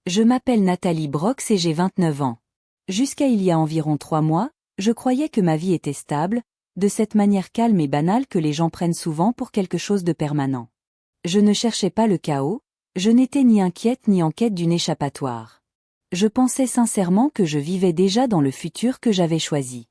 Je m'appelle Nathalie Brox et j'ai 29 ans. Jusqu'à il y a environ 3 mois, je croyais que ma vie était stable, de cette manière calme et banale que les gens prennent souvent pour quelque chose de permanent. Je ne cherchais pas le chaos, je n'étais ni inquiète ni en quête d'une échappatoire. Je pensais sincèrement que je vivais déjà dans le futur que j'avais choisi.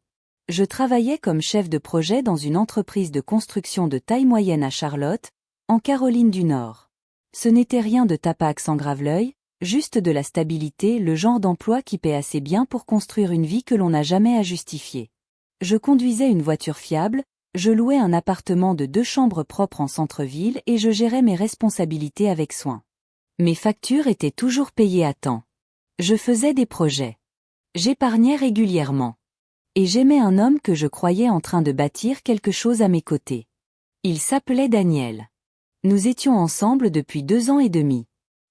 Je travaillais comme chef de projet dans une entreprise de construction de taille moyenne à Charlotte, en Caroline du Nord. Ce n'était rien de tapax sans grave-l'œil, juste de la stabilité, le genre d'emploi qui paie assez bien pour construire une vie que l'on n'a jamais à justifier. Je conduisais une voiture fiable, je louais un appartement de 2 chambres propres en centre-ville et je gérais mes responsabilités avec soin. Mes factures étaient toujours payées à temps. Je faisais des projets. J'épargnais régulièrement. Et j'aimais un homme que je croyais en train de bâtir quelque chose à mes côtés. Il s'appelait Daniel. Nous étions ensemble depuis 2 ans et demi.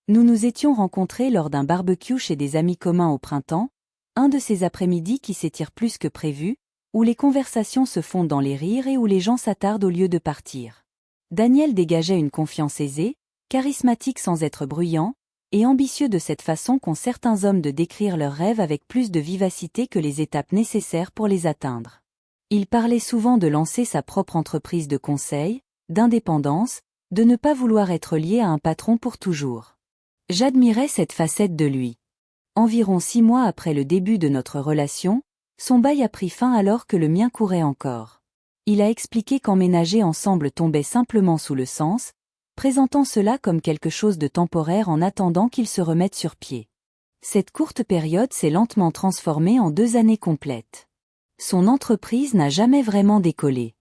Nous nous étions rencontrés lors d'un barbecue chez des amis communs au printemps, un de ces après-midi qui s'étirent plus que prévu, où les conversations se fondent dans les rires et où les gens s'attardent au lieu de partir. Daniel dégageait une confiance aisée, charismatique sans être bruyant, et ambitieux de cette façon qu'ont certains hommes de décrire leurs rêves avec plus de vivacité que les étapes nécessaires pour les atteindre. Il parlait souvent de lancer sa propre entreprise de conseil, d'indépendance, de ne pas vouloir être lié à un patron pour toujours. J'admirais cette facette de lui. Environ 6 mois après le début de notre relation, son bail a pris fin alors que le mien courait encore. Il a expliqué qu'emménager ensemble tombait simplement sous le sens, présentant cela comme quelque chose de temporaire en attendant qu'il se remette sur pied. Cette courte période s'est lentement transformée en 2 années complètes. Son entreprise n'a jamais vraiment décollé.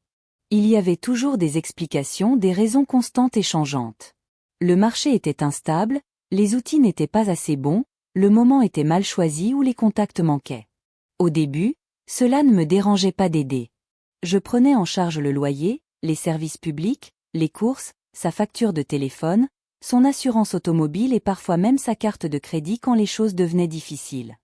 Il y avait toujours des explications, des raisons constantes et changeantes. Le marché était instable, les outils n'étaient pas assez bons, le moment était mal choisi ou les contacts manquaient. Au début, cela ne me dérangeait pas d'aider. Je prenais en charge le loyer, les services publics, les courses, sa facture de téléphone, son assurance automobile et parfois même sa carte de crédit quand les choses devenaient difficiles.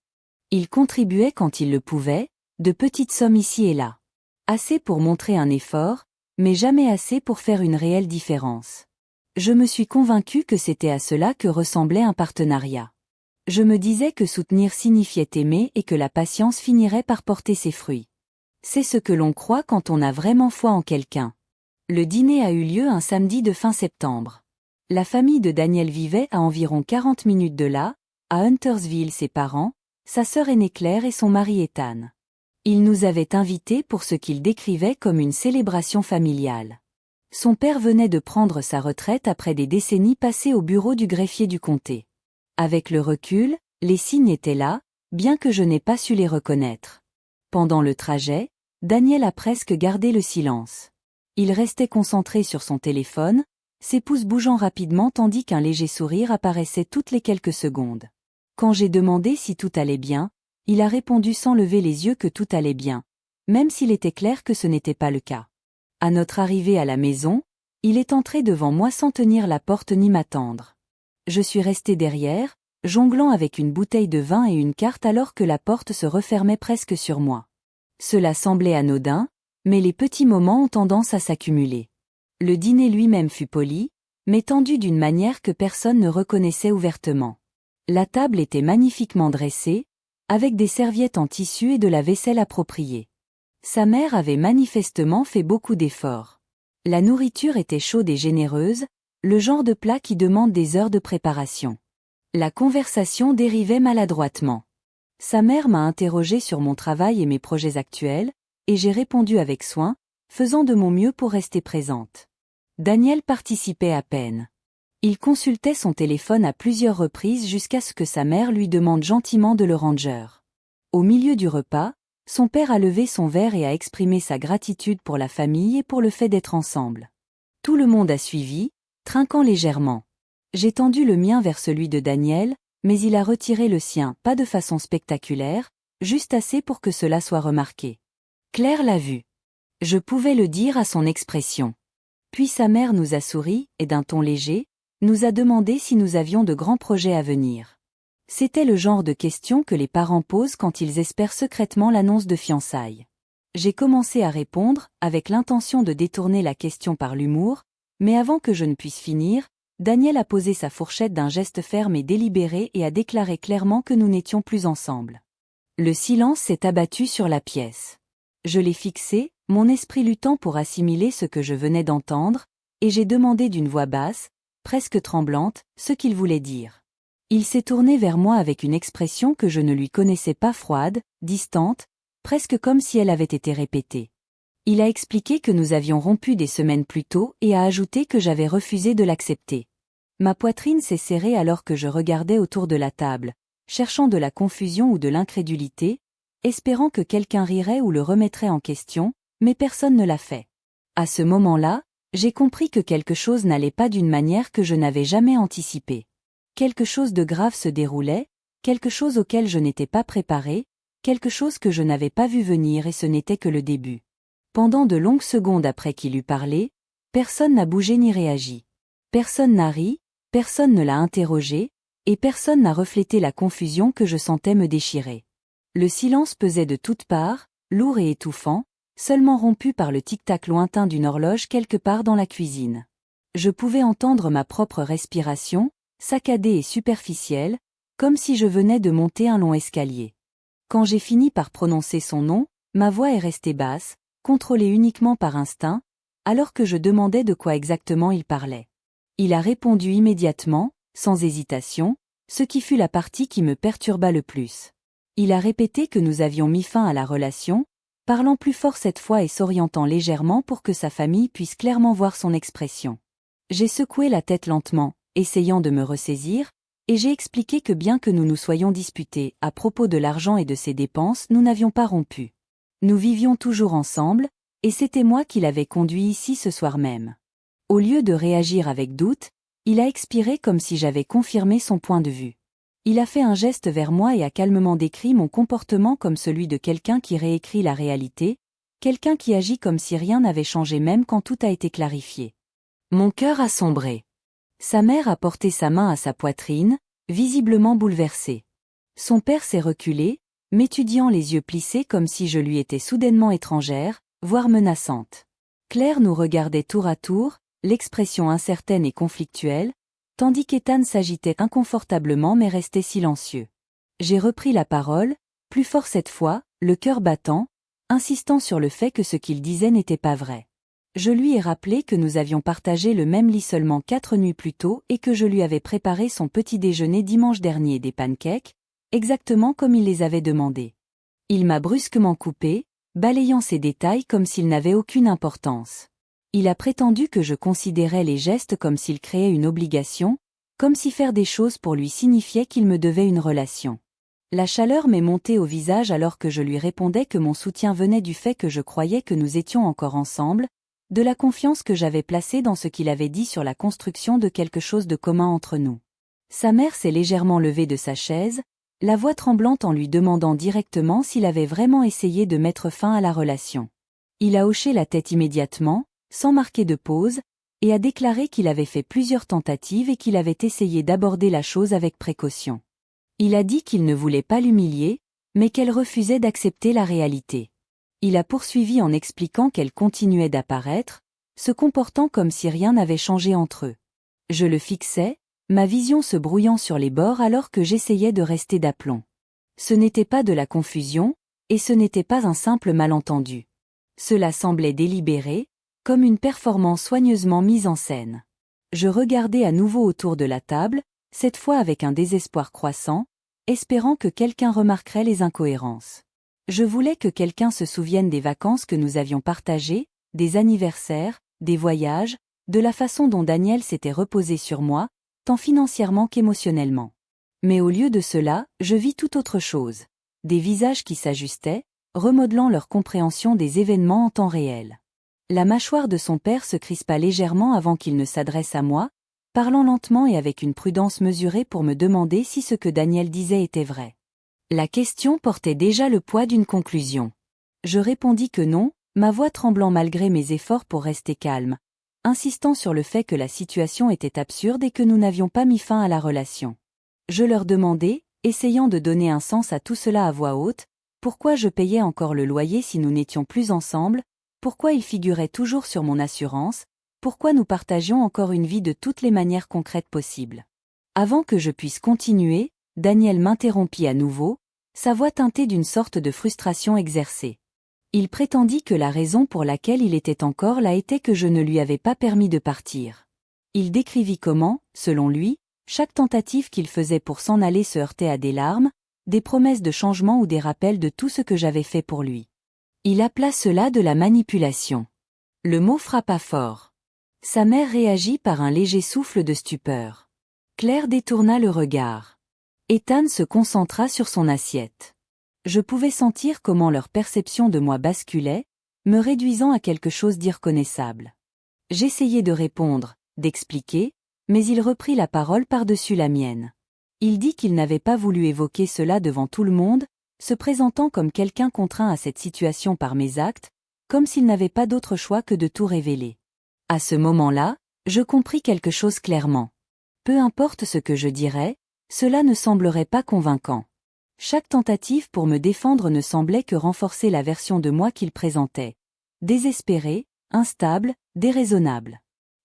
Il contribuait quand il le pouvait, de petites sommes ici et là. Assez pour montrer un effort, mais jamais assez pour faire une réelle différence. Je me suis convaincue que c'était à cela que ressemblait un partenariat. Je me disais que soutenir signifiait aimer et que la patience finirait par porter ses fruits. C'est ce que l'on croit quand on a vraiment foi en quelqu'un. Le dîner a eu lieu un samedi de fin septembre. La famille de Daniel vivait à environ 40 minutes de là, à Huntersville ses parents, sa sœur aînée Claire et son mari Ethan. Ils nous avaient invités pour ce qu'il décrivait comme une célébration familiale. Son père venait de prendre sa retraite après des décennies passées au bureau du greffier du comté. Avec le recul, les signes étaient là, bien que je n'ai pas su les reconnaître. Pendant le trajet, Daniel a presque gardé le silence. Il restait concentré sur son téléphone, ses pouces bougeant rapidement tandis qu'un léger sourire apparaissait toutes les quelques secondes. Quand j'ai demandé si tout allait bien, il a répondu sans lever les yeux que tout allait bien, même s'il était clair que ce n'était pas le cas. À notre arrivée à la maison, il est entré devant moi sans tenir la porte ni m'attendre. Je suis restée derrière, jonglant avec une bouteille de vin et une carte alors que la porte se refermait presque sur moi. Cela semblait anodin, mais les petits moments ont tendance à s'accumuler. Le dîner lui-même fut poli, mais tendu d'une manière que personne ne reconnaissait ouvertement. La table était magnifiquement dressée, avec des serviettes en tissu et de la vaisselle appropriée. Sa mère avait manifestement fait beaucoup d'efforts. La nourriture était chaude et généreuse, le genre de plat qui demande des heures de préparation. La conversation dérivait maladroitement. Sa mère m'a interrogé sur mon travail et mes projets actuels, et j'ai répondu avec soin, faisant de mon mieux pour rester présente. Daniel participait à peine. Il consultait son téléphone à plusieurs reprises jusqu'à ce que sa mère lui demande gentiment de le ranger. Au milieu du repas, son père a levé son verre et a exprimé sa gratitude pour la famille et pour le fait d'être ensemble. Tout le monde a suivi, trinquant légèrement. J'ai tendu le mien vers celui de Daniel, mais il a retiré le sien, pas de façon spectaculaire, juste assez pour que cela soit remarqué. Claire l'a vu. Je pouvais le dire à son expression. Puis sa mère nous a souri, et d'un ton léger, nous a demandé si nous avions de grands projets à venir. C'était le genre de questions que les parents posent quand ils espèrent secrètement l'annonce de fiançailles. J'ai commencé à répondre, avec l'intention de détourner la question par l'humour, mais avant que je ne puisse finir, Daniel a posé sa fourchette d'un geste ferme et délibéré et a déclaré clairement que nous n'étions plus ensemble. Le silence s'est abattu sur la pièce. Je l'ai fixé, mon esprit luttant pour assimiler ce que je venais d'entendre, et j'ai demandé d'une voix basse, presque tremblante, ce qu'il voulait dire. Il s'est tourné vers moi avec une expression que je ne lui connaissais pas, froide, distante, presque comme si elle avait été répétée. Il a expliqué que nous avions rompu des semaines plus tôt et a ajouté que j'avais refusé de l'accepter. Ma poitrine s'est serrée alors que je regardais autour de la table, cherchant de la confusion ou de l'incrédulité, espérant que quelqu'un rirait ou le remettrait en question, mais personne ne l'a fait. À ce moment-là, j'ai compris que quelque chose n'allait pas d'une manière que je n'avais jamais anticipée. Quelque chose de grave se déroulait, quelque chose auquel je n'étais pas préparé, quelque chose que je n'avais pas vu venir et ce n'était que le début. Pendant de longues secondes après qu'il eut parlé, personne n'a bougé ni réagi. Personne n'a ri, personne ne l'a interrogé, et personne n'a reflété la confusion que je sentais me déchirer. Le silence pesait de toutes parts, lourd et étouffant, seulement rompu par le tic-tac lointain d'une horloge quelque part dans la cuisine. Je pouvais entendre ma propre respiration, saccadée et superficielle, comme si je venais de monter un long escalier. Quand j'ai fini par prononcer son nom, ma voix est restée basse, contrôlée uniquement par instinct, alors que je demandais de quoi exactement il parlait. Il a répondu immédiatement, sans hésitation, ce qui fut la partie qui me perturba le plus. Il a répété que nous avions mis fin à la relation, parlant plus fort cette fois et s'orientant légèrement pour que sa famille puisse clairement voir son expression. J'ai secoué la tête lentement, essayant de me ressaisir, et j'ai expliqué que bien que nous nous soyons disputés à propos de l'argent et de ses dépenses, nous n'avions pas rompu. Nous vivions toujours ensemble, et c'était moi qui l'avais conduit ici ce soir même. Au lieu de réagir avec doute, il a expiré comme si j'avais confirmé son point de vue. Il a fait un geste vers moi et a calmement décrit mon comportement comme celui de quelqu'un qui réécrit la réalité, quelqu'un qui agit comme si rien n'avait changé même quand tout a été clarifié. Mon cœur a sombré. Sa mère a porté sa main à sa poitrine, visiblement bouleversée. Son père s'est reculé, m'étudiant les yeux plissés comme si je lui étais soudainement étrangère, voire menaçante. Claire nous regardait tour à tour, l'expression incertaine et conflictuelle, tandis qu'Ethan s'agitait inconfortablement mais restait silencieux. J'ai repris la parole, plus fort cette fois, le cœur battant, insistant sur le fait que ce qu'il disait n'était pas vrai. Je lui ai rappelé que nous avions partagé le même lit seulement 4 nuits plus tôt et que je lui avais préparé son petit déjeuner dimanche dernier des pancakes, exactement comme il les avait demandés. Il m'a brusquement coupé, balayant ces détails comme s'ils n'avaient aucune importance. Il a prétendu que je considérais les gestes comme s'ils créaient une obligation, comme si faire des choses pour lui signifiait qu'il me devait une relation. La chaleur m'est montée au visage alors que je lui répondais que mon soutien venait du fait que je croyais que nous étions encore ensemble, de la confiance que j'avais placée dans ce qu'il avait dit sur la construction de quelque chose de commun entre nous. Sa mère s'est légèrement levée de sa chaise, la voix tremblante en lui demandant directement s'il avait vraiment essayé de mettre fin à la relation. Il a hoché la tête immédiatement, sans marquer de pause, et a déclaré qu'il avait fait plusieurs tentatives et qu'il avait essayé d'aborder la chose avec précaution. Il a dit qu'il ne voulait pas l'humilier, mais qu'elle refusait d'accepter la réalité. Il a poursuivi en expliquant qu'elle continuait d'apparaître, se comportant comme si rien n'avait changé entre eux. Je le fixais, ma vision se brouillant sur les bords alors que j'essayais de rester d'aplomb. Ce n'était pas de la confusion, et ce n'était pas un simple malentendu. Cela semblait délibéré, comme une performance soigneusement mise en scène. Je regardais à nouveau autour de la table, cette fois avec un désespoir croissant, espérant que quelqu'un remarquerait les incohérences. Je voulais que quelqu'un se souvienne des vacances que nous avions partagées, des anniversaires, des voyages, de la façon dont Daniel s'était reposé sur moi, tant financièrement qu'émotionnellement. Mais au lieu de cela, je vis tout autre chose. Des visages qui s'ajustaient, remodelant leur compréhension des événements en temps réel. La mâchoire de son père se crispa légèrement avant qu'il ne s'adresse à moi, parlant lentement et avec une prudence mesurée pour me demander si ce que Daniel disait était vrai. La question portait déjà le poids d'une conclusion. Je répondis que non, ma voix tremblant malgré mes efforts pour rester calme, insistant sur le fait que la situation était absurde et que nous n'avions pas mis fin à la relation. Je leur demandai, essayant de donner un sens à tout cela à voix haute, pourquoi je payais encore le loyer si nous n'étions plus ensemble, pourquoi il figurait toujours sur mon assurance, Pourquoi nous partagions encore une vie de toutes les manières concrètes possibles? Avant que je puisse continuer, Daniel m'interrompit à nouveau, sa voix teintée d'une sorte de frustration exercée. Il prétendit que la raison pour laquelle il était encore là était que je ne lui avais pas permis de partir. Il décrivit comment, selon lui, chaque tentative qu'il faisait pour s'en aller se heurtait à des larmes, des promesses de changement ou des rappels de tout ce que j'avais fait pour lui. Il appela cela de la manipulation. Le mot frappa fort. Sa mère réagit par un léger souffle de stupeur. Claire détourna le regard. Ethan se concentra sur son assiette. Je pouvais sentir comment leur perception de moi basculait, me réduisant à quelque chose d'irreconnaissable. J'essayai de répondre, d'expliquer, mais il reprit la parole par-dessus la mienne. Il dit qu'il n'avait pas voulu évoquer cela devant tout le monde, se présentant comme quelqu'un contraint à cette situation par mes actes, comme s'il n'avait pas d'autre choix que de tout révéler. À ce moment-là, je compris quelque chose clairement. Peu importe ce que je dirais, cela ne semblerait pas convaincant. Chaque tentative pour me défendre ne semblait que renforcer la version de moi qu'il présentait. Désespérée, instable, déraisonnable.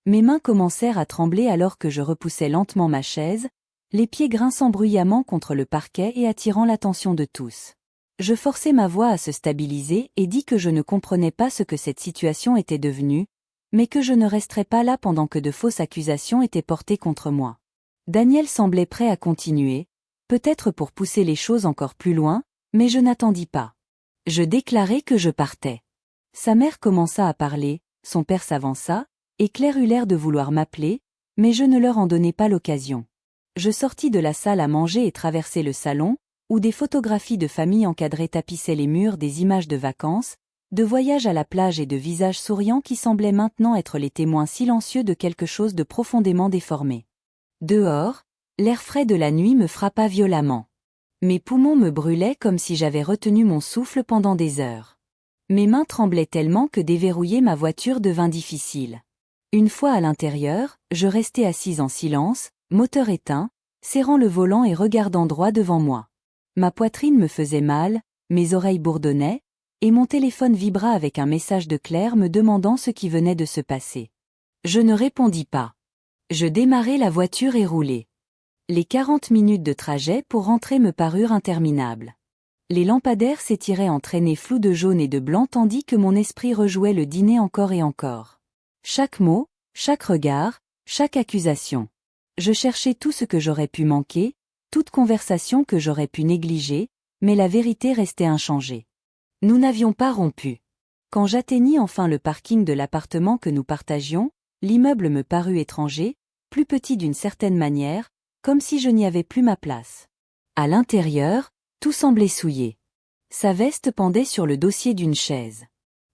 Mes mains commencèrent à trembler alors que je repoussais lentement ma chaise, les pieds grinçant bruyamment contre le parquet et attirant l'attention de tous. Je forçai ma voix à se stabiliser et dis que je ne comprenais pas ce que cette situation était devenue, mais que je ne resterais pas là pendant que de fausses accusations étaient portées contre moi. Daniel semblait prêt à continuer, peut-être pour pousser les choses encore plus loin, mais je n'attendis pas. Je déclarai que je partais. Sa mère commença à parler, son père s'avança, et Claire eut l'air de vouloir m'appeler, mais je ne leur en donnai pas l'occasion. Je sortis de la salle à manger et traversai le salon, où des photographies de famille encadrées tapissaient les murs des images de vacances, de voyages à la plage et de visages souriants qui semblaient maintenant être les témoins silencieux de quelque chose de profondément déformé. Dehors, l'air frais de la nuit me frappa violemment. Mes poumons me brûlaient comme si j'avais retenu mon souffle pendant des heures. Mes mains tremblaient tellement que déverrouiller ma voiture devint difficile. Une fois à l'intérieur, je restai assise en silence, moteur éteint, serrant le volant et regardant droit devant moi. Ma poitrine me faisait mal, mes oreilles bourdonnaient, et mon téléphone vibra avec un message de Claire me demandant ce qui venait de se passer. Je ne répondis pas. Je démarrai la voiture et roulai. Les 40 minutes de trajet pour rentrer me parurent interminables. Les lampadaires s'étiraient en traînées floues de jaune et de blanc tandis que mon esprit rejouait le dîner encore et encore. Chaque mot, chaque regard, chaque accusation. Je cherchais tout ce que j'aurais pu manquer, toute conversation que j'aurais pu négliger, mais la vérité restait inchangée. Nous n'avions pas rompu. Quand j'atteignis enfin le parking de l'appartement que nous partagions, l'immeuble me parut étranger, plus petit d'une certaine manière, comme si je n'y avais plus ma place. À l'intérieur, tout semblait souillé. Sa veste pendait sur le dossier d'une chaise.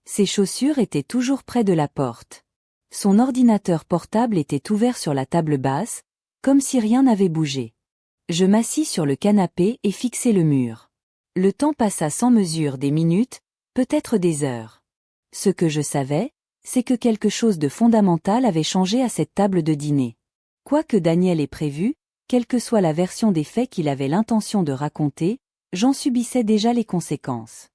Ses chaussures étaient toujours près de la porte. Son ordinateur portable était ouvert sur la table basse, comme si rien n'avait bougé. Je m'assis sur le canapé et fixai le mur. Le temps passa sans mesure des minutes, peut-être des heures. Ce que je savais, c'est que quelque chose de fondamental avait changé à cette table de dîner. Quoi que Daniel ait prévu, quelle que soit la version des faits qu'il avait l'intention de raconter, j'en subissais déjà les conséquences.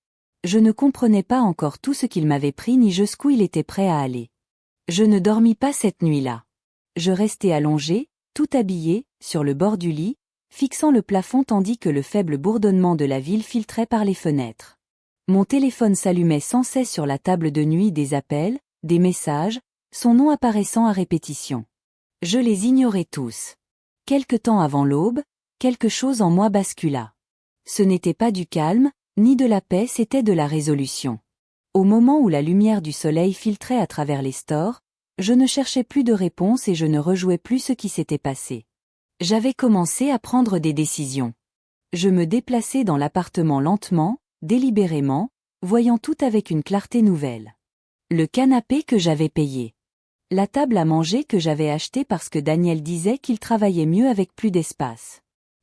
Je ne comprenais pas encore tout ce qu'il m'avait pris ni jusqu'où il était prêt à aller. Je ne dormis pas cette nuit-là. Je restai allongé, tout habillé, sur le bord du lit, fixant le plafond tandis que le faible bourdonnement de la ville filtrait par les fenêtres. Mon téléphone s'allumait sans cesse sur la table de nuit, des appels, des messages, son nom apparaissant à répétition. Je les ignorais tous. Quelque temps avant l'aube, quelque chose en moi bascula. Ce n'était pas du calme, ni de la paix, c'était de la résolution. Au moment où la lumière du soleil filtrait à travers les stores, je ne cherchais plus de réponse et je ne rejouais plus ce qui s'était passé. J'avais commencé à prendre des décisions. Je me déplaçais dans l'appartement lentement, délibérément, voyant tout avec une clarté nouvelle. Le canapé que j'avais payé. La table à manger que j'avais achetée parce que Daniel disait qu'il travaillait mieux avec plus d'espace.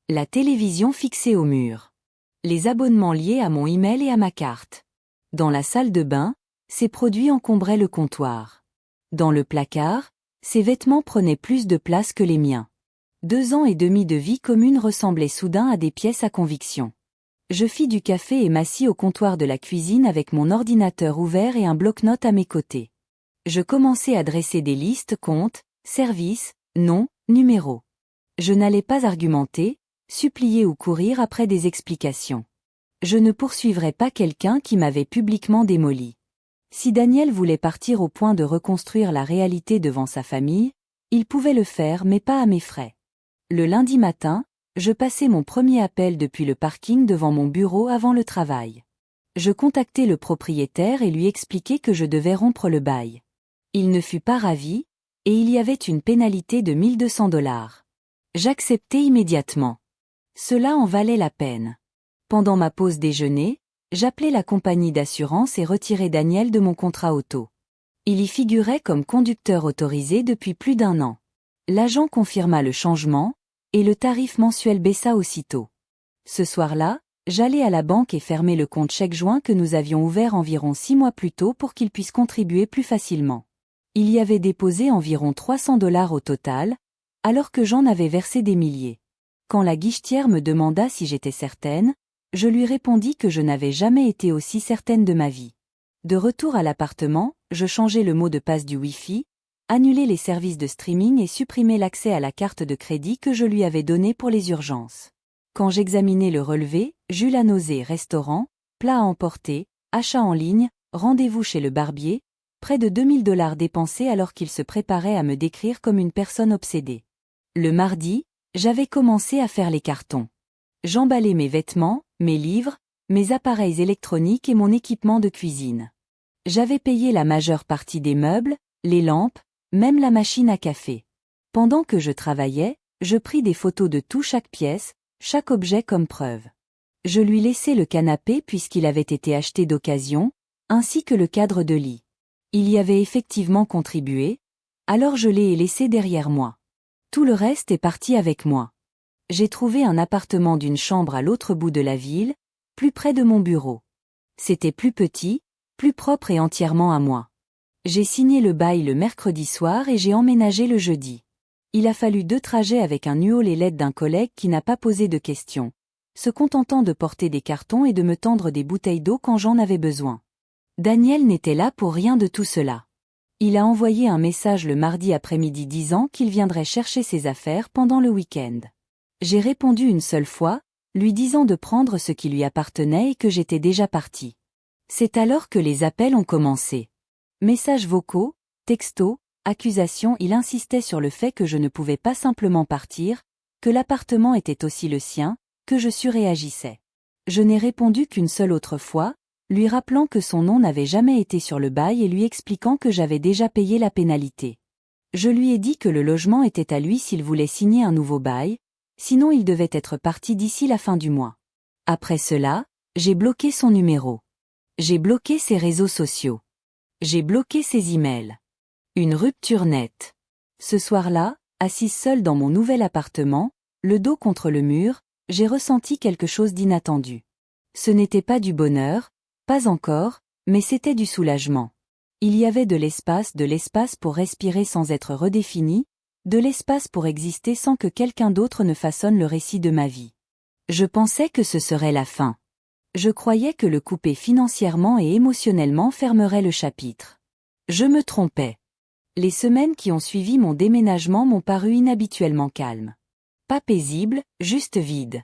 La télévision fixée au mur. Les abonnements liés à mon email et à ma carte. Dans la salle de bain, ces produits encombraient le comptoir. Dans le placard, ces vêtements prenaient plus de place que les miens. 2 ans et demi de vie commune ressemblaient soudain à des pièces à conviction. Je fis du café et m'assis au comptoir de la cuisine avec mon ordinateur ouvert et un bloc-notes à mes côtés. Je commençais à dresser des listes comptes, services, noms, numéros. Je n'allais pas argumenter, supplier ou courir après des explications. Je ne poursuivrais pas quelqu'un qui m'avait publiquement démoli. Si Daniel voulait partir au point de reconstruire la réalité devant sa famille, il pouvait le faire mais pas à mes frais. Le lundi matin, je passais mon premier appel depuis le parking devant mon bureau avant le travail. Je contactai le propriétaire et lui expliquai que je devais rompre le bail. Il ne fut pas ravi, et il y avait une pénalité de 1200 $. J'acceptai immédiatement. Cela en valait la peine. Pendant ma pause déjeuner, j'appelai la compagnie d'assurance et retirai Daniel de mon contrat auto. Il y figurait comme conducteur autorisé depuis plus d'1 an. L'agent confirma le changement, et le tarif mensuel baissa aussitôt. Ce soir-là, j'allai à la banque et fermai le compte chèque joint que nous avions ouvert environ 6 mois plus tôt pour qu'il puisse contribuer plus facilement. Il y avait déposé environ 300 $ au total, alors que j'en avais versé des milliers. Quand la guichetière me demanda si j'étais certaine, je lui répondis que je n'avais jamais été aussi certaine de ma vie. De retour à l'appartement, je changeai le mot de passe du Wi-Fi, annulai les services de streaming et supprimai l'accès à la carte de crédit que je lui avais donnée pour les urgences. Quand j'examinai le relevé, j'eus la nausée. Restaurant, plats à emporter, achats en ligne, rendez-vous chez le barbier, près de 2000 $ dépensés alors qu'il se préparait à me décrire comme une personne obsédée. Le mardi, j'avais commencé à faire les cartons. J'emballais mes vêtements, mes livres, mes appareils électroniques et mon équipement de cuisine. J'avais payé la majeure partie des meubles, les lampes, même la machine à café. Pendant que je travaillais, je pris des photos de chaque pièce, chaque objet comme preuve. Je lui laissai le canapé puisqu'il avait été acheté d'occasion, ainsi que le cadre de lit. Il y avait effectivement contribué, alors je l'ai laissé derrière moi. Tout le reste est parti avec moi. J'ai trouvé un appartement d'une chambre à l'autre bout de la ville, plus près de mon bureau. C'était plus petit, plus propre et entièrement à moi. J'ai signé le bail le mercredi soir et j'ai emménagé le jeudi. Il a fallu 2 trajets avec un nuol et l'aide d'un collègue qui n'a pas posé de questions, se contentant de porter des cartons et de me tendre des bouteilles d'eau quand j'en avais besoin. Daniel n'était là pour rien de tout cela. Il a envoyé un message le mardi après-midi disant qu'il viendrait chercher ses affaires pendant le week-end. J'ai répondu une seule fois, lui disant de prendre ce qui lui appartenait et que j'étais déjà parti. C'est alors que les appels ont commencé. Messages vocaux, textos, accusations. Il insistait sur le fait que je ne pouvais pas simplement partir, que l'appartement était aussi le sien, que je surréagissais. Je n'ai répondu qu'une seule autre fois, lui rappelant que son nom n'avait jamais été sur le bail et lui expliquant que j'avais déjà payé la pénalité. Je lui ai dit que le logement était à lui s'il voulait signer un nouveau bail, sinon il devait être parti d'ici la fin du mois. Après cela, j'ai bloqué son numéro. J'ai bloqué ses réseaux sociaux. J'ai bloqué ses emails. Une rupture nette. Ce soir-là, assise seule dans mon nouvel appartement, le dos contre le mur, j'ai ressenti quelque chose d'inattendu. Ce n'était pas du bonheur, pas encore, mais c'était du soulagement. Il y avait de l'espace pour respirer sans être redéfini, de l'espace pour exister sans que quelqu'un d'autre ne façonne le récit de ma vie. Je pensais que ce serait la fin. Je croyais que le couper financièrement et émotionnellement fermerait le chapitre. Je me trompais. Les semaines qui ont suivi mon déménagement m'ont paru inhabituellement calmes. Pas paisibles, juste vides.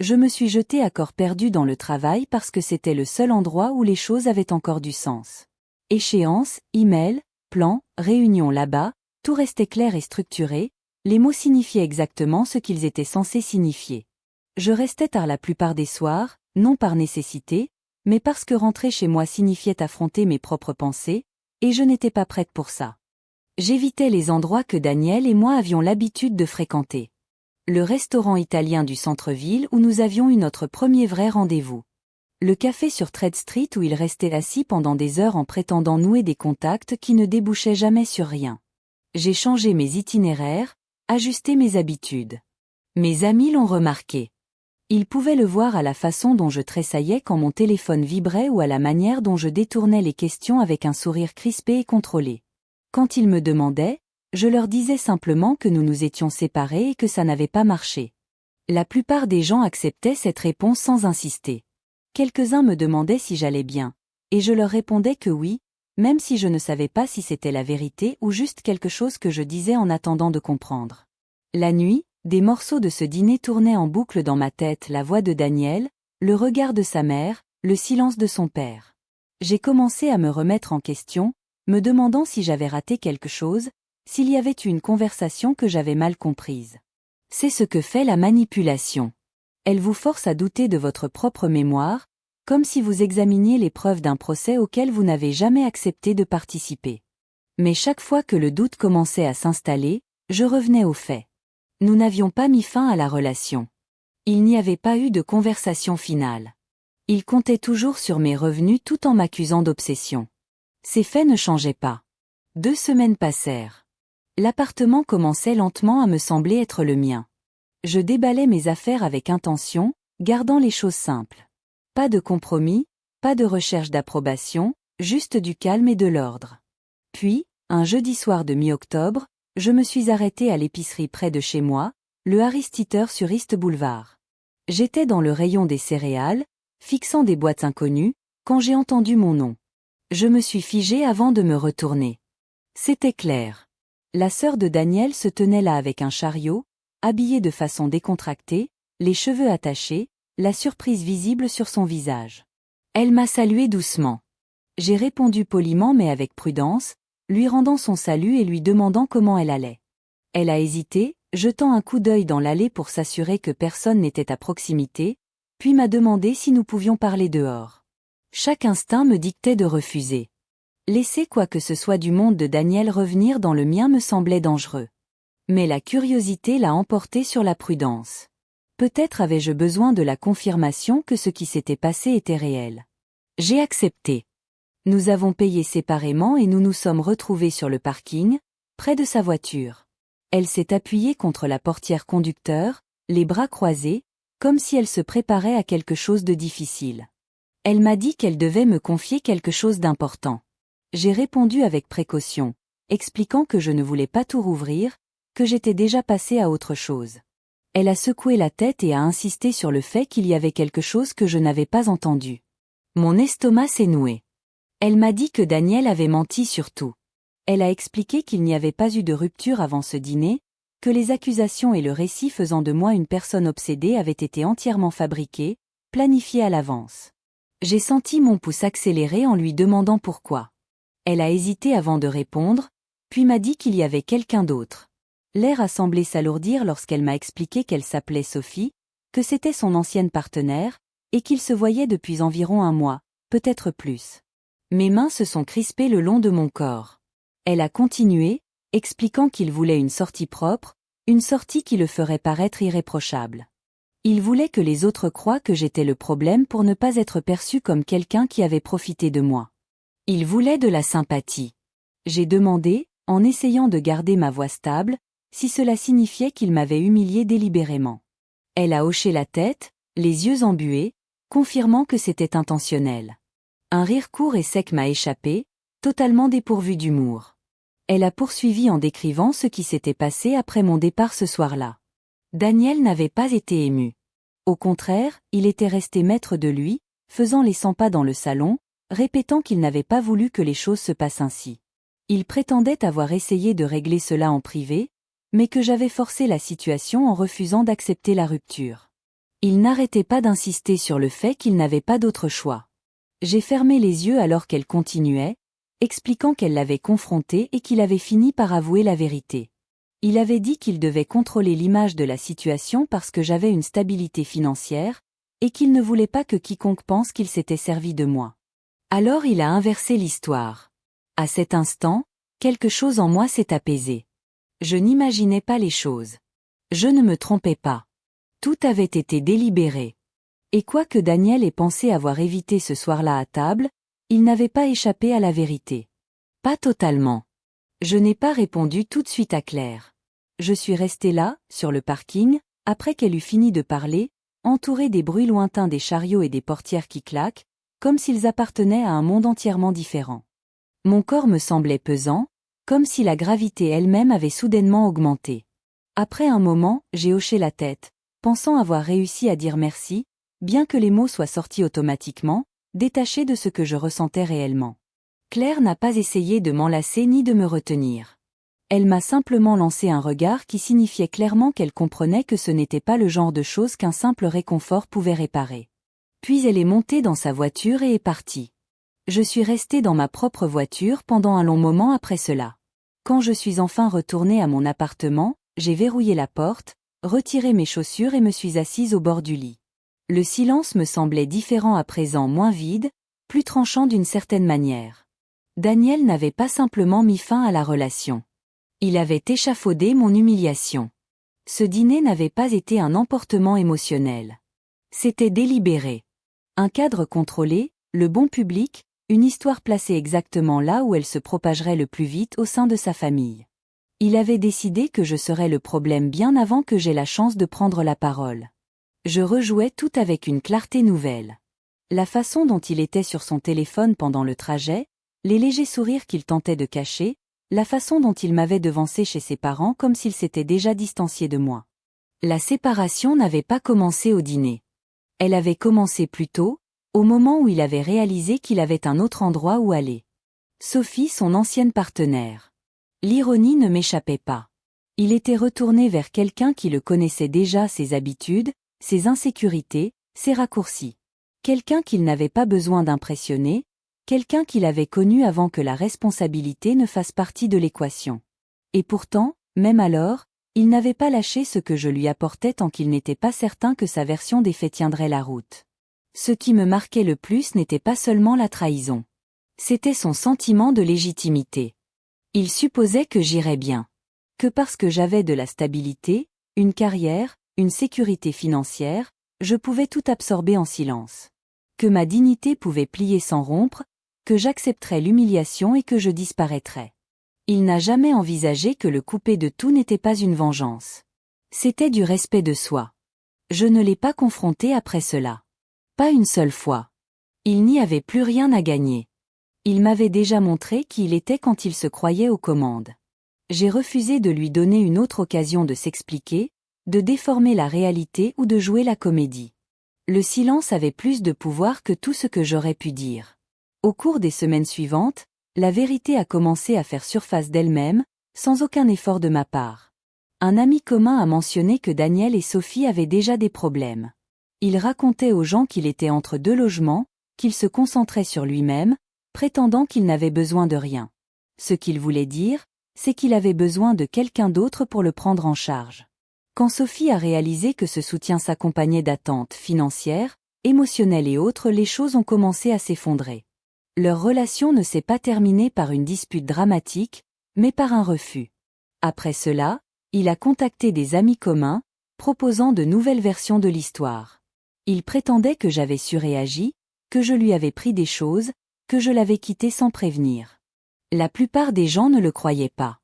Je me suis jetée à corps perdu dans le travail parce que c'était le seul endroit où les choses avaient encore du sens. Échéances, emails, plans, réunions là-bas, tout restait clair et structuré, les mots signifiaient exactement ce qu'ils étaient censés signifier. Je restais tard la plupart des soirs, non par nécessité, mais parce que rentrer chez moi signifiait affronter mes propres pensées, et je n'étais pas prête pour ça. J'évitais les endroits que Daniel et moi avions l'habitude de fréquenter. Le restaurant italien du centre-ville où nous avions eu notre premier vrai rendez-vous. Le café sur Trade Street où il restait assis pendant des heures en prétendant nouer des contacts qui ne débouchaient jamais sur rien. J'ai changé mes itinéraires, ajusté mes habitudes. Mes amis l'ont remarqué. Ils pouvaient le voir à la façon dont je tressaillais quand mon téléphone vibrait ou à la manière dont je détournais les questions avec un sourire crispé et contrôlé. Quand ils me demandaient, je leur disais simplement que nous nous étions séparés et que ça n'avait pas marché. La plupart des gens acceptaient cette réponse sans insister. Quelques-uns me demandaient si j'allais bien, et je leur répondais que oui, même si je ne savais pas si c'était la vérité ou juste quelque chose que je disais en attendant de comprendre. La nuit, des morceaux de ce dîner tournaient en boucle dans ma tête, la voix de Daniel, le regard de sa mère, le silence de son père. J'ai commencé à me remettre en question, me demandant si j'avais raté quelque chose, s'il y avait eu une conversation que j'avais mal comprise. C'est ce que fait la manipulation. Elle vous force à douter de votre propre mémoire, comme si vous examiniez les preuves d'un procès auquel vous n'avez jamais accepté de participer. Mais chaque fois que le doute commençait à s'installer, je revenais aux faits. Nous n'avions pas mis fin à la relation. Il n'y avait pas eu de conversation finale. Il comptait toujours sur mes revenus tout en m'accusant d'obsession. Ces faits ne changeaient pas. 2 semaines passèrent. L'appartement commençait lentement à me sembler être le mien. Je déballais mes affaires avec intention, gardant les choses simples. Pas de compromis, pas de recherche d'approbation, juste du calme et de l'ordre. Puis, un jeudi soir de mi-octobre, je me suis arrêtée à l'épicerie près de chez moi, le Harris Teeter sur East Boulevard. J'étais dans le rayon des céréales, fixant des boîtes inconnues, quand j'ai entendu mon nom. Je me suis figée avant de me retourner. C'était Claire. La sœur de Daniel se tenait là avec un chariot, habillée de façon décontractée, les cheveux attachés, la surprise visible sur son visage. Elle m'a salué doucement. J'ai répondu poliment mais avec prudence, lui rendant son salut et lui demandant comment elle allait. Elle a hésité, jetant un coup d'œil dans l'allée pour s'assurer que personne n'était à proximité, puis m'a demandé si nous pouvions parler dehors. Chaque instinct me dictait de refuser. Laisser quoi que ce soit du monde de Daniel revenir dans le mien me semblait dangereux. Mais la curiosité l'a emporté sur la prudence. Peut-être avais-je besoin de la confirmation que ce qui s'était passé était réel. J'ai accepté. Nous avons payé séparément et nous nous sommes retrouvés sur le parking, près de sa voiture. Elle s'est appuyée contre la portière conducteur, les bras croisés, comme si elle se préparait à quelque chose de difficile. Elle m'a dit qu'elle devait me confier quelque chose d'important. J'ai répondu avec précaution, expliquant que je ne voulais pas tout rouvrir, que j'étais déjà passée à autre chose. Elle a secoué la tête et a insisté sur le fait qu'il y avait quelque chose que je n'avais pas entendu. Mon estomac s'est noué. Elle m'a dit que Daniel avait menti sur tout. Elle a expliqué qu'il n'y avait pas eu de rupture avant ce dîner, que les accusations et le récit faisant de moi une personne obsédée avaient été entièrement fabriqués, planifiés à l'avance. J'ai senti mon pouce accélérer en lui demandant pourquoi. Elle a hésité avant de répondre, puis m'a dit qu'il y avait quelqu'un d'autre. L'air a semblé s'alourdir lorsqu'elle m'a expliqué qu'elle s'appelait Sophie, que c'était son ancienne partenaire, et qu'ils se voyaient depuis environ 1 mois, peut-être plus. Mes mains se sont crispées le long de mon corps. Elle a continué, expliquant qu'il voulait une sortie propre, une sortie qui le ferait paraître irréprochable. Il voulait que les autres croient que j'étais le problème pour ne pas être perçu comme quelqu'un qui avait profité de moi. Il voulait de la sympathie. J'ai demandé, en essayant de garder ma voix stable, si cela signifiait qu'il m'avait humilié délibérément. Elle a hoché la tête, les yeux embués, confirmant que c'était intentionnel. Un rire court et sec m'a échappé, totalement dépourvu d'humour. Elle a poursuivi en décrivant ce qui s'était passé après mon départ ce soir-là. Daniel n'avait pas été ému. Au contraire, il était resté maître de lui, faisant les 100 pas dans le salon, répétant qu'il n'avait pas voulu que les choses se passent ainsi. Il prétendait avoir essayé de régler cela en privé, mais que j'avais forcé la situation en refusant d'accepter la rupture. Il n'arrêtait pas d'insister sur le fait qu'il n'avait pas d'autre choix. J'ai fermé les yeux alors qu'elle continuait, expliquant qu'elle l'avait confronté et qu'il avait fini par avouer la vérité. Il avait dit qu'il devait contrôler l'image de la situation parce que j'avais une stabilité financière, et qu'il ne voulait pas que quiconque pense qu'il s'était servi de moi. Alors il a inversé l'histoire. À cet instant, quelque chose en moi s'est apaisé. Je n'imaginais pas les choses. Je ne me trompais pas. Tout avait été délibéré. Et quoique Daniel ait pensé avoir évité ce soir-là à table, il n'avait pas échappé à la vérité. Pas totalement. Je n'ai pas répondu tout de suite à Claire. Je suis restée là, sur le parking, après qu'elle eut fini de parler, entourée des bruits lointains des chariots et des portières qui claquent, comme s'ils appartenaient à un monde entièrement différent. Mon corps me semblait pesant, comme si la gravité elle-même avait soudainement augmenté. Après un moment, j'ai hoché la tête, pensant avoir réussi à dire merci, bien que les mots soient sortis automatiquement, détachés de ce que je ressentais réellement. Claire n'a pas essayé de m'enlacer ni de me retenir. Elle m'a simplement lancé un regard qui signifiait clairement qu'elle comprenait que ce n'était pas le genre de choses qu'un simple réconfort pouvait réparer. Puis elle est montée dans sa voiture et est partie. Je suis restée dans ma propre voiture pendant un long moment après cela. Quand je suis enfin retournée à mon appartement, j'ai verrouillé la porte, retiré mes chaussures et me suis assise au bord du lit. Le silence me semblait différent à présent, moins vide, plus tranchant d'une certaine manière. Daniel n'avait pas simplement mis fin à la relation. Il avait échafaudé mon humiliation. Ce dîner n'avait pas été un emportement émotionnel. C'était délibéré. Un cadre contrôlé, le bon public, une histoire placée exactement là où elle se propagerait le plus vite au sein de sa famille. Il avait décidé que je serais le problème bien avant que j'aie la chance de prendre la parole. Je rejouais tout avec une clarté nouvelle. La façon dont il était sur son téléphone pendant le trajet, les légers sourires qu'il tentait de cacher, la façon dont il m'avait devancé chez ses parents comme s'il s'était déjà distancié de moi. La séparation n'avait pas commencé au dîner. Elle avait commencé plus tôt, au moment où il avait réalisé qu'il avait un autre endroit où aller. Sophie, son ancienne partenaire. L'ironie ne m'échappait pas. Il était retourné vers quelqu'un qui le connaissait déjà, ses habitudes, ses insécurités, ses raccourcis. Quelqu'un qu'il n'avait pas besoin d'impressionner, quelqu'un qu'il avait connu avant que la responsabilité ne fasse partie de l'équation. Et pourtant, même alors, il n'avait pas lâché ce que je lui apportais tant qu'il n'était pas certain que sa version des faits tiendrait la route. Ce qui me marquait le plus n'était pas seulement la trahison. C'était son sentiment de légitimité. Il supposait que j'irais bien. Que parce que j'avais de la stabilité, une carrière, une sécurité financière, je pouvais tout absorber en silence. Que ma dignité pouvait plier sans rompre, que j'accepterais l'humiliation et que je disparaîtrais. Il n'a jamais envisagé que le couper de tout n'était pas une vengeance. C'était du respect de soi. Je ne l'ai pas confronté après cela. Pas une seule fois. Il n'y avait plus rien à gagner. Il m'avait déjà montré qui il était quand il se croyait aux commandes. J'ai refusé de lui donner une autre occasion de s'expliquer, de déformer la réalité ou de jouer la comédie. Le silence avait plus de pouvoir que tout ce que j'aurais pu dire. Au cours des semaines suivantes, la vérité a commencé à faire surface d'elle-même, sans aucun effort de ma part. Un ami commun a mentionné que Daniel et Sophie avaient déjà des problèmes. Il racontait aux gens qu'il était entre deux logements, qu'il se concentrait sur lui-même, prétendant qu'il n'avait besoin de rien. Ce qu'il voulait dire, c'est qu'il avait besoin de quelqu'un d'autre pour le prendre en charge. Quand Sophie a réalisé que ce soutien s'accompagnait d'attentes financières, émotionnelles et autres, les choses ont commencé à s'effondrer. Leur relation ne s'est pas terminée par une dispute dramatique, mais par un refus. Après cela, il a contacté des amis communs, proposant de nouvelles versions de l'histoire. Il prétendait que j'avais surréagi, que je lui avais pris des choses, que je l'avais quitté sans prévenir. La plupart des gens ne le croyaient pas.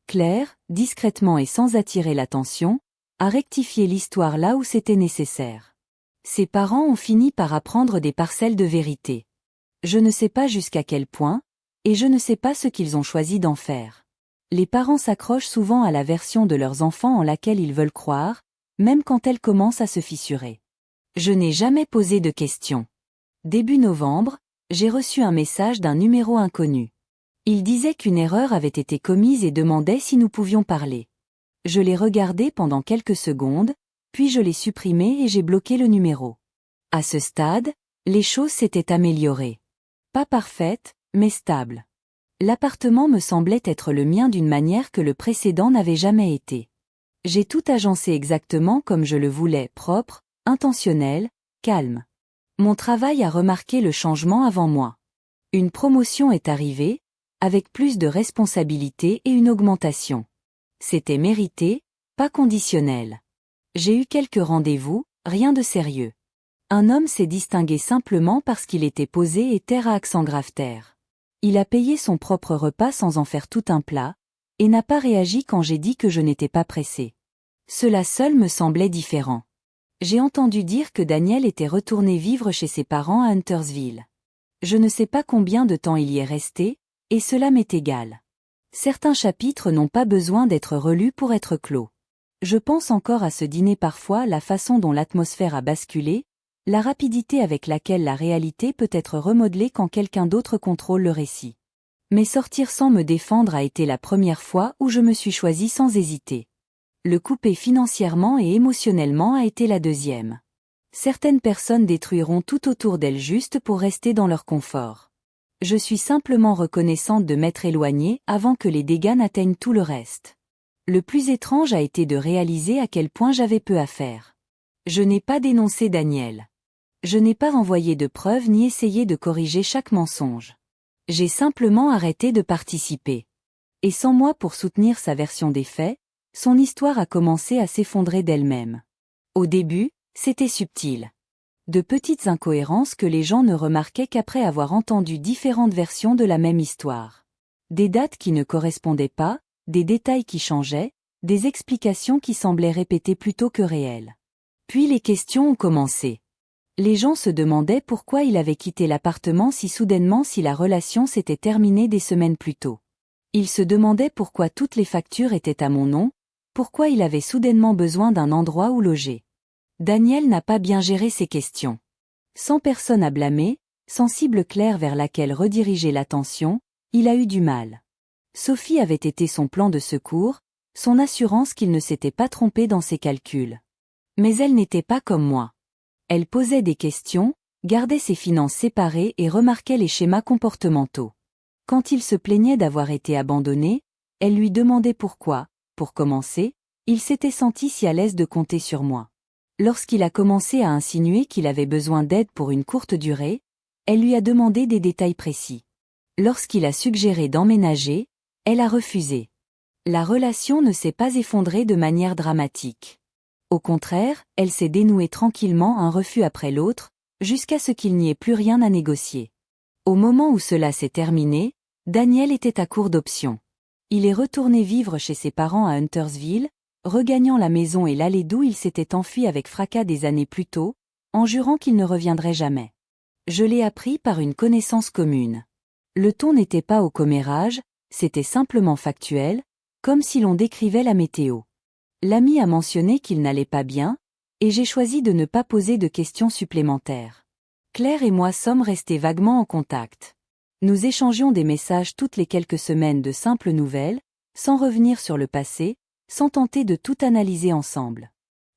Claire, discrètement et sans attirer l'attention, a rectifié l'histoire là où c'était nécessaire. Ses parents ont fini par apprendre des parcelles de vérité. Je ne sais pas jusqu'à quel point, et je ne sais pas ce qu'ils ont choisi d'en faire. Les parents s'accrochent souvent à la version de leurs enfants en laquelle ils veulent croire, même quand elle commence à se fissurer. Je n'ai jamais posé de questions. Début novembre, j'ai reçu un message d'un numéro inconnu. Il disait qu'une erreur avait été commise et demandait si nous pouvions parler. Je l'ai regardé pendant quelques secondes, puis je l'ai supprimé et j'ai bloqué le numéro. À ce stade, les choses s'étaient améliorées. Pas parfaites, mais stables. L'appartement me semblait être le mien d'une manière que le précédent n'avait jamais été. J'ai tout agencé exactement comme je le voulais, propre, intentionnel, calme. Mon travail a remarqué le changement avant moi. Une promotion est arrivée, avec plus de responsabilités et une augmentation. C'était mérité, pas conditionnel. J'ai eu quelques rendez-vous, rien de sérieux. Un homme s'est distingué simplement parce qu'il était posé et terre à accent grave-terre. Il a payé son propre repas sans en faire tout un plat, et n'a pas réagi quand j'ai dit que je n'étais pas pressé. Cela seul me semblait différent. J'ai entendu dire que Daniel était retourné vivre chez ses parents à Huntersville. Je ne sais pas combien de temps il y est resté, et cela m'est égal. Certains chapitres n'ont pas besoin d'être relus pour être clos. Je pense encore à ce dîner parfois, la façon dont l'atmosphère a basculé, la rapidité avec laquelle la réalité peut être remodelée quand quelqu'un d'autre contrôle le récit. Mais sortir sans me défendre a été la première fois où je me suis choisie sans hésiter. Le couper financièrement et émotionnellement a été la deuxième. Certaines personnes détruiront tout autour d'elles juste pour rester dans leur confort. Je suis simplement reconnaissante de m'être éloignée avant que les dégâts n'atteignent tout le reste. Le plus étrange a été de réaliser à quel point j'avais peu à faire. Je n'ai pas dénoncé Daniel. Je n'ai pas renvoyé de preuves ni essayé de corriger chaque mensonge. J'ai simplement arrêté de participer. Et sans moi pour soutenir sa version des faits, son histoire a commencé à s'effondrer d'elle-même. Au début, c'était subtil. De petites incohérences que les gens ne remarquaient qu'après avoir entendu différentes versions de la même histoire. Des dates qui ne correspondaient pas, des détails qui changeaient, des explications qui semblaient répétées plutôt que réelles. Puis les questions ont commencé. Les gens se demandaient pourquoi il avait quitté l'appartement si soudainement si la relation s'était terminée des semaines plus tôt. Ils se demandaient pourquoi toutes les factures étaient à mon nom, pourquoi il avait soudainement besoin d'un endroit où loger. Daniel n'a pas bien géré ces questions. Sans personne à blâmer, sans cible claire vers laquelle rediriger l'attention, il a eu du mal. Sophie avait été son plan de secours, son assurance qu'il ne s'était pas trompé dans ses calculs. Mais elle n'était pas comme moi. Elle posait des questions, gardait ses finances séparées et remarquait les schémas comportementaux. Quand il se plaignait d'avoir été abandonné, elle lui demandait pourquoi. Pour commencer, il s'était senti si à l'aise de compter sur moi. Lorsqu'il a commencé à insinuer qu'il avait besoin d'aide pour une courte durée, elle lui a demandé des détails précis. Lorsqu'il a suggéré d'emménager, elle a refusé. La relation ne s'est pas effondrée de manière dramatique. Au contraire, elle s'est dénouée tranquillement un refus après l'autre, jusqu'à ce qu'il n'y ait plus rien à négocier. Au moment où cela s'est terminé, Daniel était à court d'options. Il est retourné vivre chez ses parents à Huntersville, regagnant la maison et l'allée d'où il s'était enfui avec fracas des années plus tôt, en jurant qu'il ne reviendrait jamais. Je l'ai appris par une connaissance commune. Le ton n'était pas au commérage, c'était simplement factuel, comme si l'on décrivait la météo. L'ami a mentionné qu'il n'allait pas bien, et j'ai choisi de ne pas poser de questions supplémentaires. Claire et moi sommes restés vaguement en contact. Nous échangions des messages toutes les quelques semaines de simples nouvelles, sans revenir sur le passé, sans tenter de tout analyser ensemble.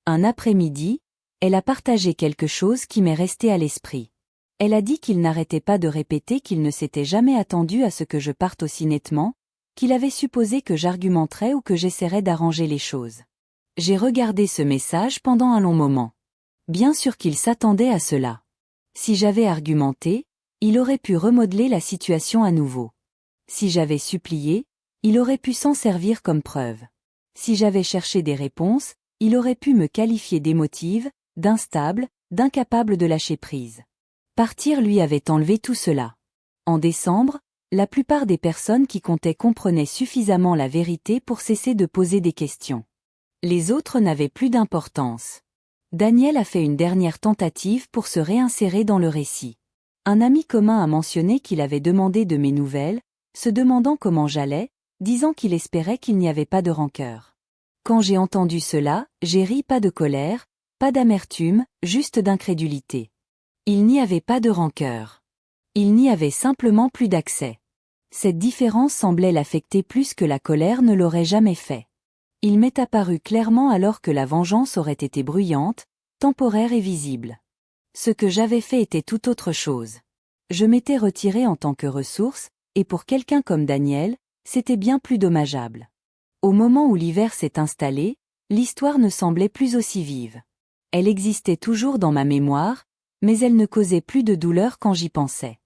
Un après-midi, elle a partagé quelque chose qui m'est resté à l'esprit. Elle a dit qu'il n'arrêtait pas de répéter qu'il ne s'était jamais attendu à ce que je parte aussi nettement, qu'il avait supposé que j'argumenterais ou que j'essaierais d'arranger les choses. J'ai regardé ce message pendant un long moment. Bien sûr qu'il s'attendait à cela. Si j'avais argumenté, il aurait pu remodeler la situation à nouveau. Si j'avais supplié, il aurait pu s'en servir comme preuve. Si j'avais cherché des réponses, il aurait pu me qualifier d'émotive, d'instable, d'incapable de lâcher prise. Partir lui avait enlevé tout cela. En décembre, la plupart des personnes qui comptaient comprenaient suffisamment la vérité pour cesser de poser des questions. Les autres n'avaient plus d'importance. Daniel a fait une dernière tentative pour se réinsérer dans le récit. Un ami commun a mentionné qu'il avait demandé de mes nouvelles, se demandant comment j'allais, disant qu'il espérait qu'il n'y avait pas de rancœur. Quand j'ai entendu cela, j'ai ri, pas de colère, pas d'amertume, juste d'incrédulité. Il n'y avait pas de rancœur. Il n'y avait simplement plus d'accès. Cette différence semblait l'affecter plus que la colère ne l'aurait jamais fait. Il m'est apparu clairement alors que la vengeance aurait été bruyante, temporaire et visible. Ce que j'avais fait était tout autre chose. Je m'étais retiré en tant que ressource, et pour quelqu'un comme Daniel, c'était bien plus dommageable. Au moment où l'hiver s'est installé, l'histoire ne semblait plus aussi vive. Elle existait toujours dans ma mémoire, mais elle ne causait plus de douleur quand j'y pensais.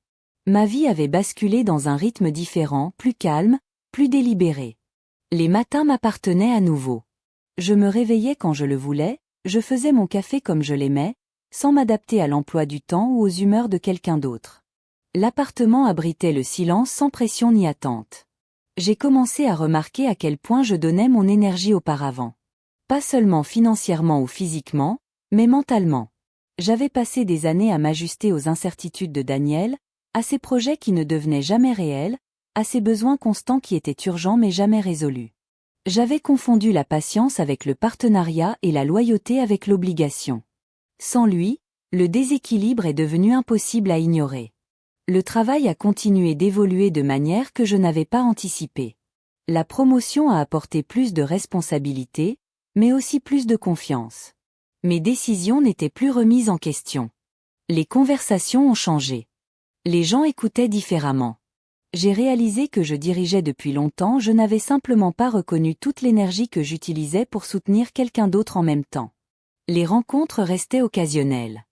Ma vie avait basculé dans un rythme différent, plus calme, plus délibéré. Les matins m'appartenaient à nouveau. Je me réveillais quand je le voulais, je faisais mon café comme je l'aimais, sans m'adapter à l'emploi du temps ou aux humeurs de quelqu'un d'autre. L'appartement abritait le silence sans pression ni attente. J'ai commencé à remarquer à quel point je donnais mon énergie auparavant. Pas seulement financièrement ou physiquement, mais mentalement. J'avais passé des années à m'ajuster aux incertitudes de Daniel, à ses projets qui ne devenaient jamais réels, à ses besoins constants qui étaient urgents mais jamais résolus. J'avais confondu la patience avec le partenariat et la loyauté avec l'obligation. Sans lui, le déséquilibre est devenu impossible à ignorer. Le travail a continué d'évoluer de manière que je n'avais pas anticipée. La promotion a apporté plus de responsabilités, mais aussi plus de confiance. Mes décisions n'étaient plus remises en question. Les conversations ont changé. Les gens écoutaient différemment. J'ai réalisé que je dirigeais depuis longtemps, je n'avais simplement pas reconnu toute l'énergie que j'utilisais pour soutenir quelqu'un d'autre en même temps. Les rencontres restaient occasionnelles.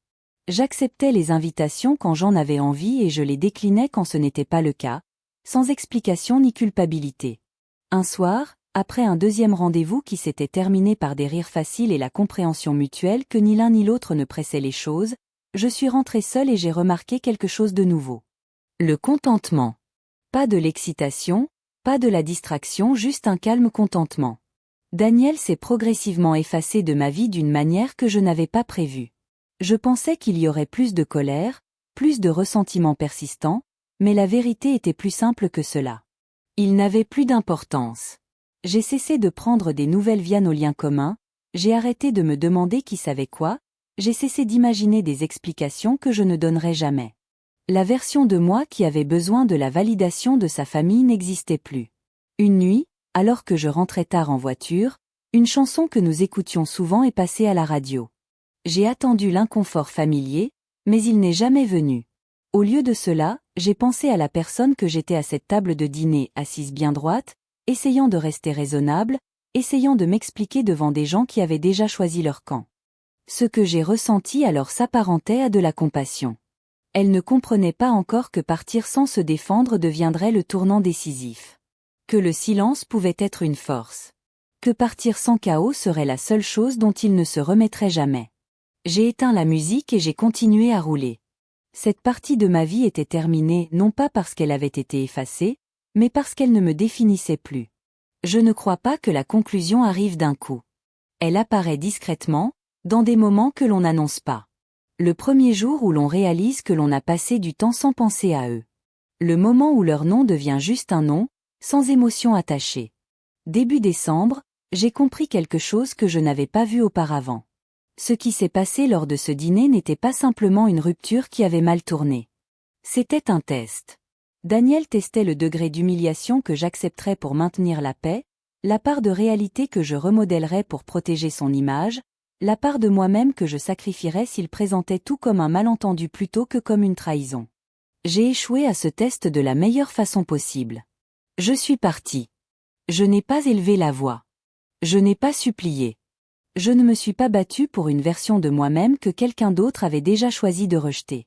J'acceptais les invitations quand j'en avais envie et je les déclinais quand ce n'était pas le cas, sans explication ni culpabilité. Un soir, après un deuxième rendez-vous qui s'était terminé par des rires faciles et la compréhension mutuelle que ni l'un ni l'autre ne pressait les choses, je suis rentrée seule et j'ai remarqué quelque chose de nouveau. Le contentement. Pas de l'excitation, pas de la distraction, juste un calme contentement. Daniel s'est progressivement effacé de ma vie d'une manière que je n'avais pas prévue. Je pensais qu'il y aurait plus de colère, plus de ressentiment persistant, mais la vérité était plus simple que cela. Il n'avait plus d'importance. J'ai cessé de prendre des nouvelles via nos liens communs, j'ai arrêté de me demander qui savait quoi, j'ai cessé d'imaginer des explications que je ne donnerais jamais. La version de moi qui avait besoin de la validation de sa famille n'existait plus. Une nuit, alors que je rentrais tard en voiture, une chanson que nous écoutions souvent est passée à la radio. J'ai attendu l'inconfort familier, mais il n'est jamais venu. Au lieu de cela, j'ai pensé à la personne que j'étais à cette table de dîner, assise bien droite, essayant de rester raisonnable, essayant de m'expliquer devant des gens qui avaient déjà choisi leur camp. Ce que j'ai ressenti alors s'apparentait à de la compassion. Elle ne comprenait pas encore que partir sans se défendre deviendrait le tournant décisif. Que le silence pouvait être une force. Que partir sans chaos serait la seule chose dont il ne se remettrait jamais. J'ai éteint la musique et j'ai continué à rouler. Cette partie de ma vie était terminée non pas parce qu'elle avait été effacée, mais parce qu'elle ne me définissait plus. Je ne crois pas que la conclusion arrive d'un coup. Elle apparaît discrètement, dans des moments que l'on n'annonce pas. Le premier jour où l'on réalise que l'on a passé du temps sans penser à eux. Le moment où leur nom devient juste un nom, sans émotion attachée. Début décembre, j'ai compris quelque chose que je n'avais pas vu auparavant. Ce qui s'est passé lors de ce dîner n'était pas simplement une rupture qui avait mal tourné. C'était un test. Daniel testait le degré d'humiliation que j'accepterais pour maintenir la paix, la part de réalité que je remodèlerais pour protéger son image, la part de moi-même que je sacrifierais s'il présentait tout comme un malentendu plutôt que comme une trahison. J'ai échoué à ce test de la meilleure façon possible. Je suis partie. Je n'ai pas élevé la voix. Je n'ai pas supplié. Je ne me suis pas battue pour une version de moi-même que quelqu'un d'autre avait déjà choisi de rejeter.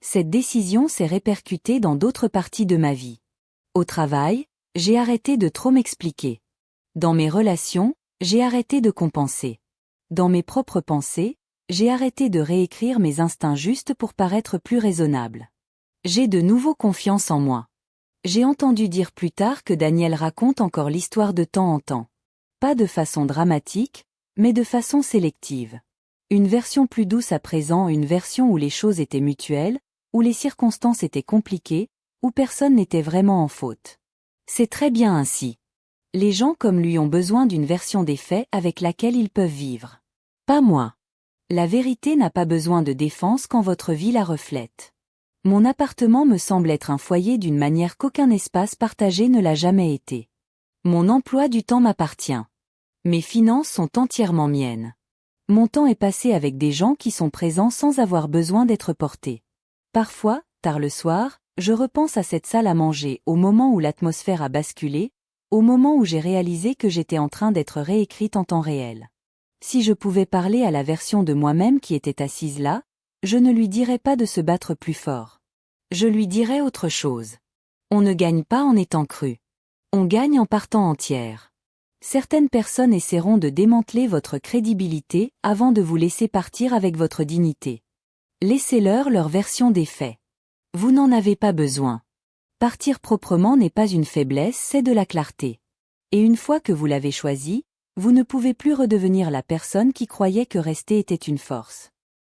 Cette décision s'est répercutée dans d'autres parties de ma vie. Au travail, j'ai arrêté de trop m'expliquer. Dans mes relations, j'ai arrêté de compenser. Dans mes propres pensées, j'ai arrêté de réécrire mes instincts juste pour paraître plus raisonnable. J'ai de nouveau confiance en moi. J'ai entendu dire plus tard que Daniel raconte encore l'histoire de temps en temps. Pas de façon dramatique, mais de façon sélective. Une version plus douce à présent, une version où les choses étaient mutuelles, où les circonstances étaient compliquées, où personne n'était vraiment en faute. C'est très bien ainsi. Les gens comme lui ont besoin d'une version des faits avec laquelle ils peuvent vivre. Pas moi. La vérité n'a pas besoin de défense quand votre vie la reflète. Mon appartement me semble être un foyer d'une manière qu'aucun espace partagé ne l'a jamais été. Mon emploi du temps m'appartient. Mes finances sont entièrement miennes. Mon temps est passé avec des gens qui sont présents sans avoir besoin d'être portés. Parfois, tard le soir, je repense à cette salle à manger au moment où l'atmosphère a basculé, au moment où j'ai réalisé que j'étais en train d'être réécrite en temps réel. Si je pouvais parler à la version de moi-même qui était assise là, je ne lui dirais pas de se battre plus fort. Je lui dirais autre chose. On ne gagne pas en étant cru. On gagne en partant entière. Certaines personnes essaieront de démanteler votre crédibilité avant de vous laisser partir avec votre dignité. Laissez-leur leur version des faits. Vous n'en avez pas besoin. Partir proprement n'est pas une faiblesse, c'est de la clarté. Et une fois que vous l'avez choisi, vous ne pouvez plus redevenir la personne qui croyait que rester était une force.